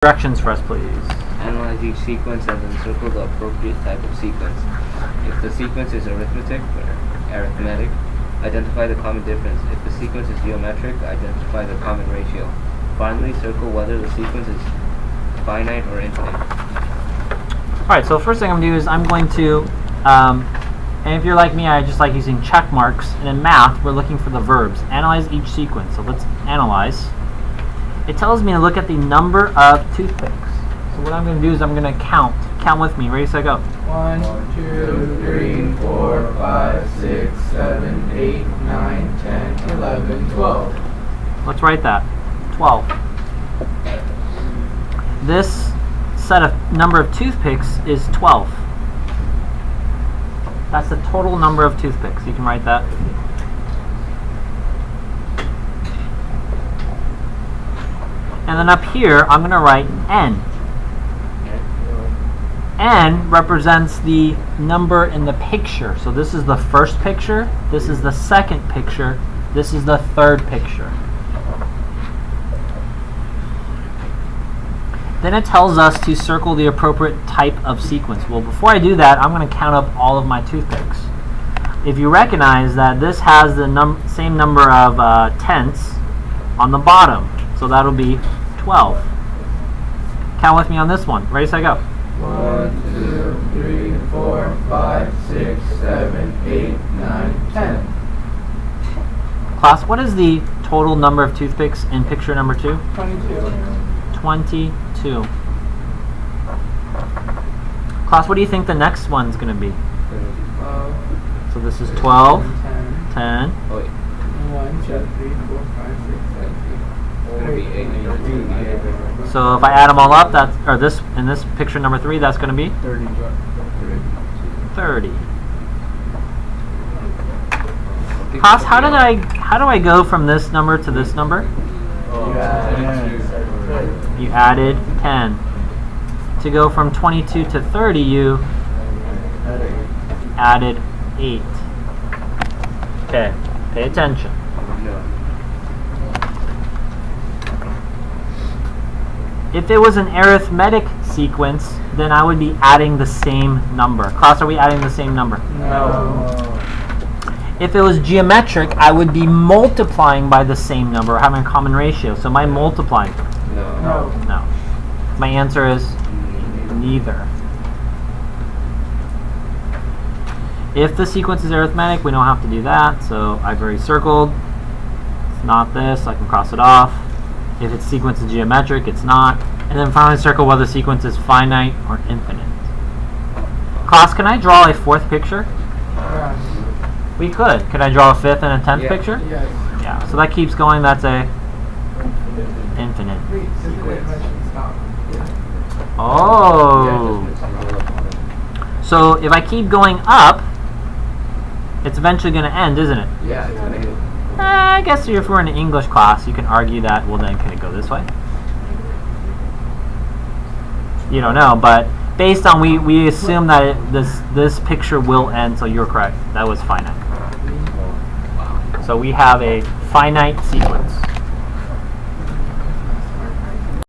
Directions for us, please. Analyze each sequence and then circle the appropriate type of sequence. If the sequence is arithmetic, identify the common difference. If the sequence is geometric, identify the common ratio. Finally, circle whether the sequence is finite or infinite. Alright, so the first thing I'm going to do is I'm going to, and if you're like me, I just like using check marks, and in math, we're looking for the verbs. Analyze each sequence. So let's analyze. It tells me to look at the number of toothpicks. So what I'm going to do is I'm going to count. Count with me. Ready, set, go. 1, 2, 3, 4, 5, 6, 7, 8, 9, 10, 11, 12. Let's write that. 12. This set of number of toothpicks is 12. That's the total number of toothpicks. You can write that. And then up here, I'm going to write n. N represents the number in the picture. So this is the first picture, this is the second picture, this is the third picture. Then it tells us to circle the appropriate type of sequence. Well, before I do that, I'm going to count up all of my toothpicks. If you recognize that this has the same number of tenths on the bottom, so that'll be 12. Count with me on this one. Ready, set, go. 1, 2, 3, 4, 5, 6, 7, 8, 9, 10. Class, what is the total number of toothpicks in picture number 2? 22. 22. Class, what do you think the next one's going to be? 12. So this is 12, 10. 10. Oh, wait. 1, 2, 3, 4, 5, 6, 7, 8. It's going to be 8. So if I add them all up, that's, or this, in this picture number 3, that's going to be 30. 30. Class, how do I go from this number to this number? You added 10. To go from 22 to 30, you added 8. Okay, pay attention. If it was an arithmetic sequence, then I would be adding the same number. Class, are we adding the same number? No. If it was geometric, I would be multiplying by the same number, or having a common ratio. So am I multiplying? No. No. My answer is neither. If the sequence is arithmetic, we don't have to do that. So I've already circled. It's not this. I can cross it off. If its sequence is geometric, it's not. And then finally circle whether the sequence is finite or infinite. Class, can I draw a fourth picture? Yeah. We could. Could I draw a fifth and a 10th picture? Yes. Yeah. So that keeps going. That's a infinite. Wait, stop. Oh. So if I keep going up, it's eventually going to end, isn't it? Yeah, it's going to. I guess if we're in an English class, you can argue that, well then, can it go this way? You don't know, but based on, we assume that this picture will end, so you're correct. That was finite. So we have a finite sequence.